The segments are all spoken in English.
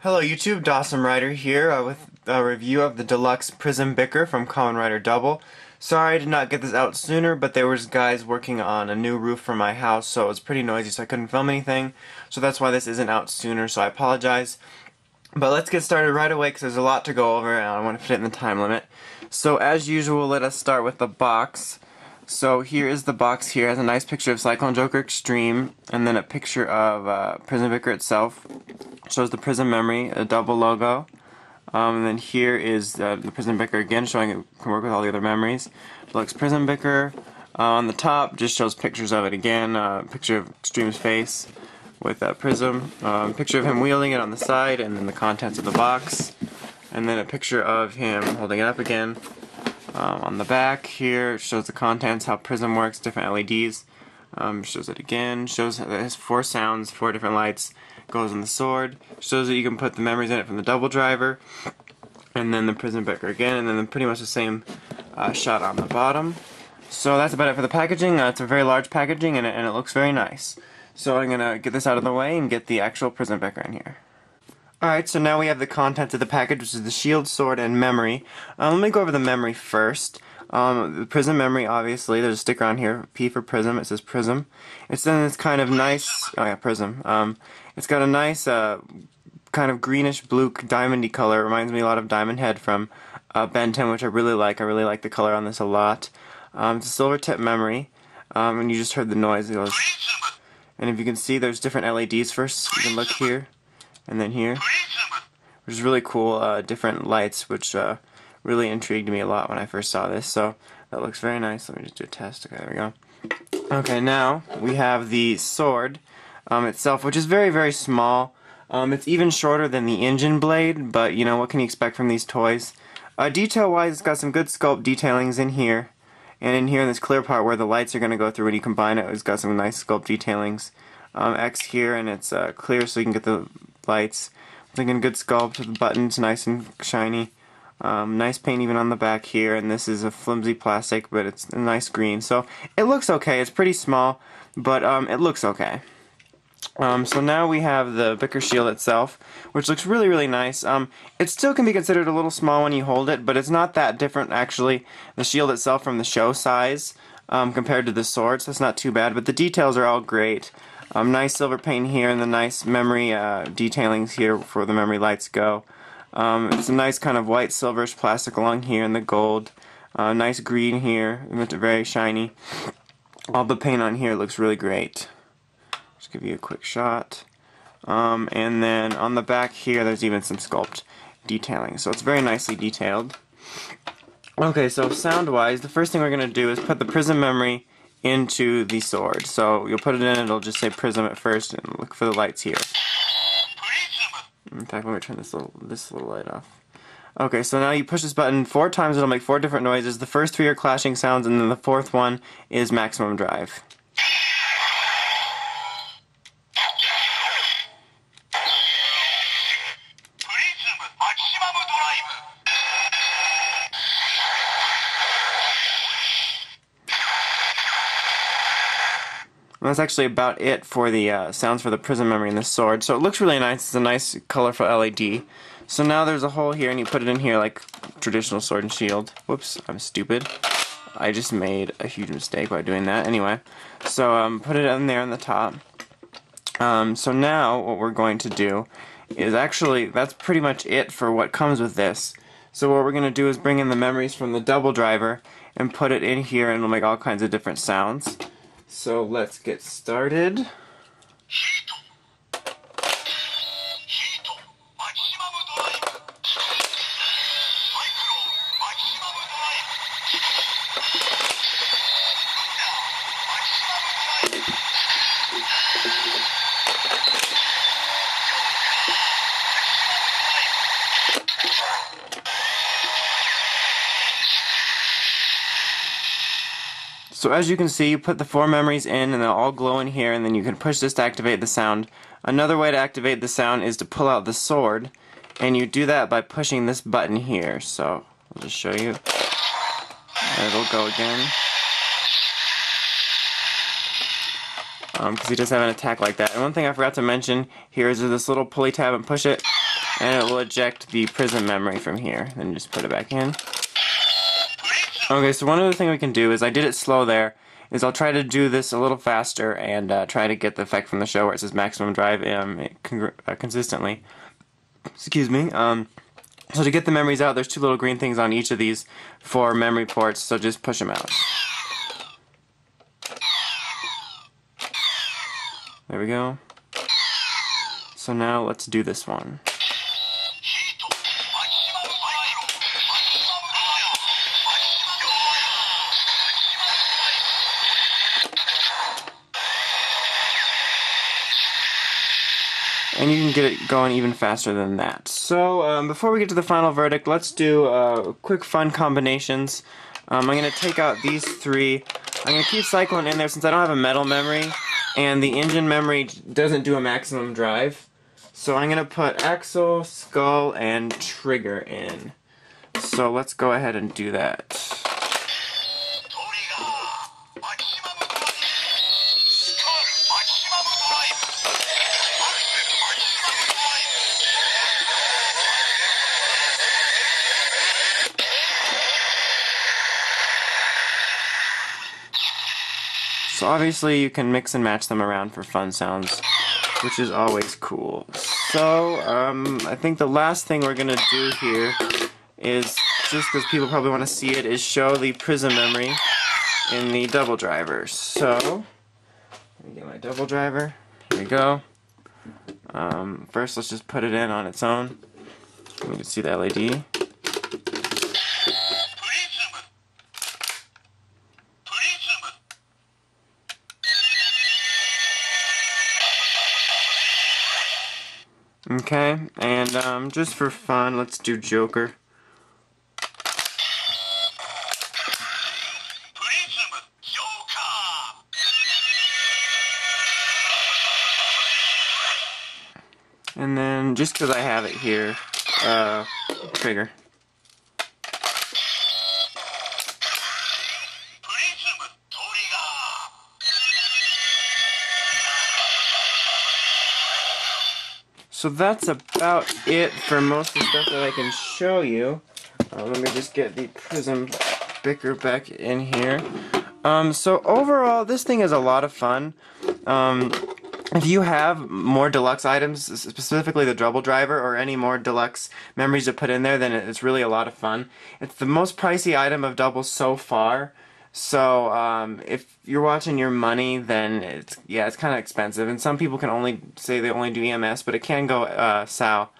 Hello YouTube, Dawson Rider here with a review of the deluxe Prism Bicker from Kamen Rider Double. Sorry I did not get this out sooner, but there was guys working on a new roof for my house, so it was pretty noisy, so I couldn't film anything. So that's why this isn't out sooner, so I apologize. But let's get started right away because there's a lot to go over and I want to fit it in the time limit. So as usual, let us start with the box. So here is the box here. It has a nice picture of Cyclone Joker Extreme, and then a picture of Prism Bicker itself. It shows the Prism memory, a double logo. And then here is the Prism Bicker again, showing it can work with all the other memories. Deluxe Prism Bicker. On the top, just shows pictures of it again. Picture of Extreme's face with Prism. Picture of him wielding it on the side, and then the contents of the box. And then a picture of him holding it up again. On the back here, it shows the contents, how Prism works, different LEDs. Shows it again, shows that it has 4 sounds, 4 different lights, goes on the sword, shows that you can put the memories in it from the double driver, and then the Prism Bicker again, and then pretty much the same shot on the bottom. So that's about it for the packaging. It's a very large packaging, and it looks very nice. So I'm going to get this out of the way and get the actual Prism Bicker in here. Alright, so now we have the contents of the package, which is the shield, sword, and memory. Let me go over the memory first. The Prism memory, obviously, there's a sticker on here, P for Prism, it says Prism. It's then this kind of nice, oh yeah, Prism. It's got a nice kind of greenish blue diamondy color. It reminds me a lot of Diamond Head from Ben 10, which I really like. I really like the color on this a lot. It's a silver tip memory, and you just heard the noise. It goes, and if you can see, there's different LEDs first. You can look here. And then here, which is really cool, different lights, which really intrigued me a lot when I first saw this. So that looks very nice. Let me just do a test. Okay, there we go. Okay, now we have the sword itself, which is very, very small. It's even shorter than the engine blade, but you know, what can you expect from these toys? Detail-wise, it's got some good sculpt detailings in here. And in here, in this clear part where the lights are going to go through when you combine it, it's got some nice sculpt detailings. X here, and it's clear so you can get the lights. I'm thinking good sculpt, the buttons nice and shiny. Nice paint even on the back here, and this is a flimsy plastic, but it's a nice green. So it looks okay. It's pretty small, but it looks okay. So now we have the Bicker shield itself, which looks really, really nice. It still can be considered a little small when you hold it, but it's not that different, actually, the shield itself from the show size compared to the sword, so it's not too bad, but the details are all great. Nice silver paint here, and the nice memory detailings here for the memory lights go. It's a nice kind of white silverish plastic along here, and the gold. Nice green here, very shiny. All the paint on here looks really great. Just give you a quick shot. And then on the back here, there's even some sculpt detailing, so it's very nicely detailed. Okay, so sound-wise, the first thing we're going to do is put the Prism memory into the sword. So you'll put it in, it'll just say Prism at first, and look for the lights here. In fact, let me turn this little light off. Okay, so now you push this button 4 times, it'll make 4 different noises. The first 3 are clashing sounds, and then the 4th one is maximum drive. And that's actually about it for the sounds for the Prism memory and the sword. So it looks really nice. It's a nice colorful LED. So now there's a hole here, and you put it in here like traditional sword and shield. Whoops, I'm stupid. I just made a huge mistake by doing that. Anyway, so put it in there on the top. So now what we're going to do is actually, that's pretty much it for what comes with this. So what we're going to do is bring in the memories from the double driver and put it in here, and it'll make all kinds of different sounds. So let's get started. So as you can see, you put the 4 memories in, and they'll all glow in here, and then you can push this to activate the sound. Another way to activate the sound is to pull out the sword, and you do that by pushing this button here. So I'll just show you. It'll go again. because he does have an attack like that. And one thing I forgot to mention here is there's this little pulley tab and push it, and it will eject the Prism memory from here. Then just put it back in. Okay, so one other thing we can do is, I did it slow there, is I'll try to do this a little faster and try to get the effect from the show where it says maximum drive consistently. Excuse me. So to get the memories out, there's two little green things on each of these for memory ports, so just push them out. There we go. So now let's do this one. And you can get it going even faster than that. So before we get to the final verdict, let's do quick fun combinations. I'm going to take out these three. I'm going to keep cycling in there since I don't have a metal memory, and the engine memory doesn't do a maximum drive. So I'm going to put axle, skull, and trigger in. So let's go ahead and do that. So obviously you can mix and match them around for fun sounds, which is always cool. So I think the last thing we're going to do here is, just because people probably want to see it, is show the Prism memory in the double driver. So, let me get my double driver. Here we go. First let's just put it in on its own. You can see the LED. Okay, and just for fun, let's do Joker. And then, just because I have it here, trigger. So that's about it for most of the stuff that I can show you. Let me just get the Prism Bicker back in here. So overall, this thing is a lot of fun. If you have more deluxe items, specifically the double driver, or any more deluxe memories to put in there, then it's really a lot of fun. It's the most pricey item of double so far. So if you're watching your money, then it's kind of expensive, and some people can only say they only do EMS, but it can go SAO.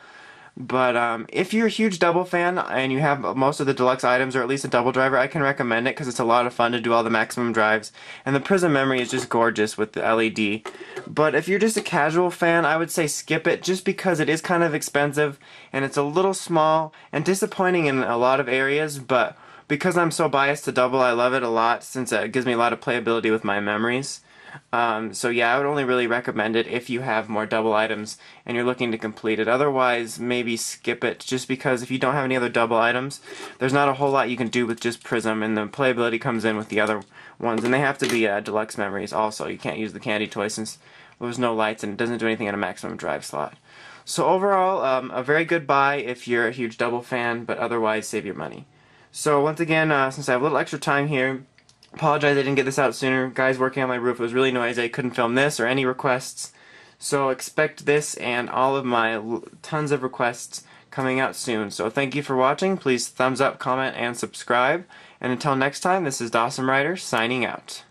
But if you're a huge double fan and you have most of the deluxe items, or at least a double driver, I can recommend it because it's a lot of fun to do all the maximum drives, and the Prism memory is just gorgeous with the LED. But if you're just a casual fan, I would say skip it, just because it is kind of expensive and it's a little small and disappointing in a lot of areas. But because I'm so biased to double, I love it a lot since it gives me a lot of playability with my memories. So yeah, I would only really recommend it if you have more double items and you're looking to complete it. Otherwise, maybe skip it, just because if you don't have any other double items, there's not a whole lot you can do with just Prism, and the playability comes in with the other ones, and they have to be deluxe memories also. You can't use the candy toy since there's no lights and it doesn't do anything in a maximum drive slot. So overall, a very good buy if you're a huge double fan, but otherwise save your money. So once again, since I have a little extra time here, apologize I didn't get this out sooner. Guys working on my roof, it was really noisy. I couldn't film this or any requests. So expect this and all of my tons of requests coming out soon. So thank you for watching. Please thumbs up, comment, and subscribe. And until next time, this is Dawson Ryder signing out.